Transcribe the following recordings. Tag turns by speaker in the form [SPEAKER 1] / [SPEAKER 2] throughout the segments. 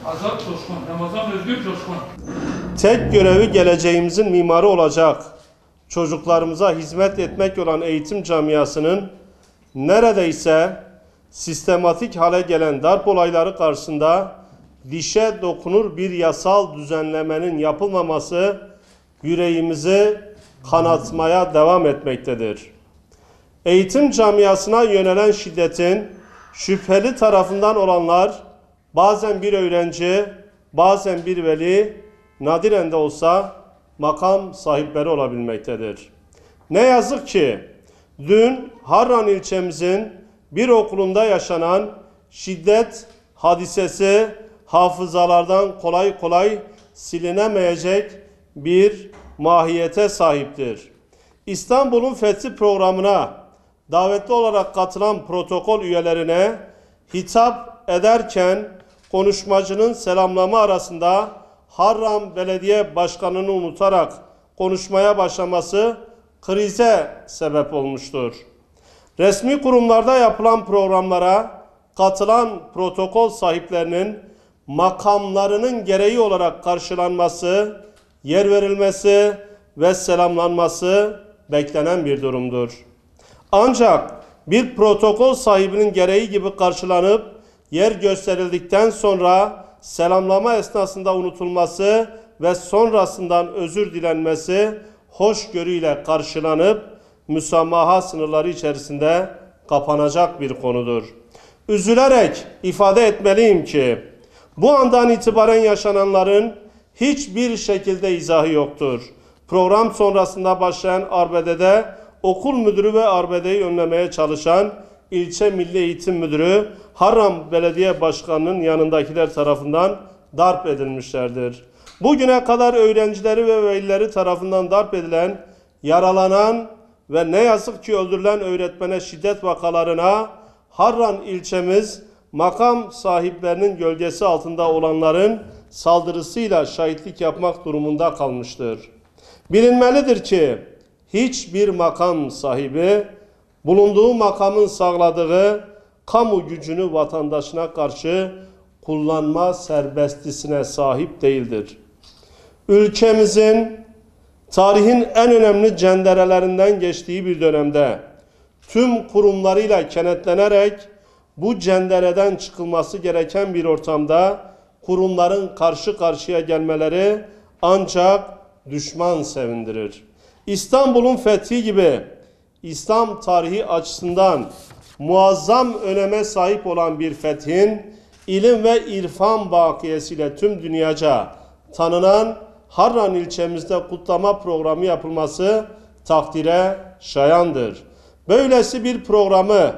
[SPEAKER 1] Azat Coşkun, Ramazan Özgür Coşkun.
[SPEAKER 2] Tek görevi geleceğimizin mimarı olacak, çocuklarımıza hizmet etmek olan eğitim camiasının neredeyse sistematik hale gelen darp olayları karşısında dişe dokunur bir yasal düzenlemenin yapılmaması yüreğimizi kanatmaya devam etmektedir. Eğitim camiasına yönelen şiddetin şüpheli tarafından olanlar bazen bir öğrenci, bazen bir veli, nadiren de olsa makam sahipleri olabilmektedir. Ne yazık ki dün Harran ilçemizin bir okulunda yaşanan şiddet hadisesi hafızalardan kolay kolay silinemeyecek bir mahiyete sahiptir. İstanbul'un fethi programına davetli olarak katılan protokol üyelerine hitap ederken konuşmacının selamlama arasında Harran Belediye Başkanı'nı unutarak konuşmaya başlaması krize sebep olmuştur. Resmi kurumlarda yapılan programlara katılan protokol sahiplerinin makamlarının gereği olarak karşılanması, yer verilmesi ve selamlanması beklenen bir durumdur. Ancak bir protokol sahibinin gereği gibi karşılanıp yer gösterildikten sonra selamlama esnasında unutulması ve sonrasından özür dilenmesi hoşgörüyle karşılanıp müsamaha sınırları içerisinde kapanacak bir konudur. Üzülerek ifade etmeliyim ki bu andan itibaren yaşananların hiçbir şekilde izahı yoktur. Program sonrasında başlayan arbedede okul müdürü ve arbedeyi önlemeye çalışan ilçe Milli Eğitim Müdürü Harran Belediye Başkanı'nın yanındakiler tarafından darp edilmişlerdir. Bugüne kadar öğrencileri ve velileri tarafından darp edilen, yaralanan ve ne yazık ki öldürülen öğretmene şiddet vakalarına Harran ilçemiz makam sahiplerinin gölgesi altında olanların saldırısıyla şahitlik yapmak durumunda kalmıştır. Bilinmelidir ki hiçbir makam sahibi bulunduğu makamın sağladığı kamu gücünü vatandaşına karşı kullanma serbestisine sahip değildir. Ülkemizin tarihin en önemli cenderelerinden geçtiği bir dönemde tüm kurumlarıyla kenetlenerek bu cendereden çıkılması gereken bir ortamda kurumların karşı karşıya gelmeleri ancak düşman sevindirir. İstanbul'un fethi gibi İslam tarihi açısından muazzam öneme sahip olan bir fethin ilim ve irfan bakiyesiyle tüm dünyaca tanınan Harran ilçemizde kutlama programı yapılması takdire şayandır. Böylesi bir programı,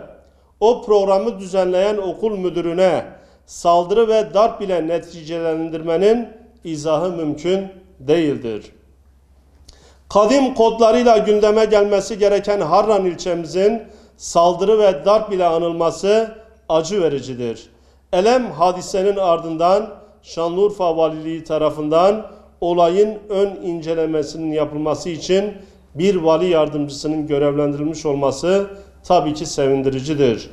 [SPEAKER 2] o programı düzenleyen okul müdürüne saldırı ve darp ile neticelendirmenin izahı mümkün değildir. Kadim kodlarıyla gündeme gelmesi gereken Harran ilçemizin saldırı ve darp ile anılması acı vericidir. Elem hadisenin ardından Şanlıurfa Valiliği tarafından olayın ön incelemesinin yapılması için bir vali yardımcısının görevlendirilmiş olması tabii ki sevindiricidir.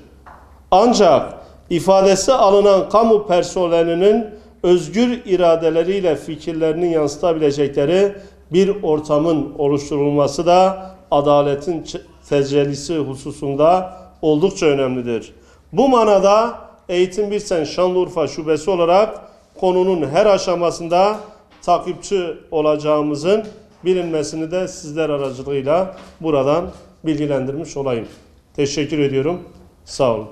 [SPEAKER 2] Ancak ifadesi alınan kamu personelinin özgür iradeleriyle fikirlerini yansıtabilecekleri bir ortamın oluşturulması da adaletin tecellisi hususunda oldukça önemlidir. Bu manada Eğitim Birsen Şanlıurfa Şubesi olarak konunun her aşamasında takipçi olacağımızın bilinmesini de sizler aracılığıyla buradan bilgilendirmiş olayım. Teşekkür ediyorum. Sağ olun.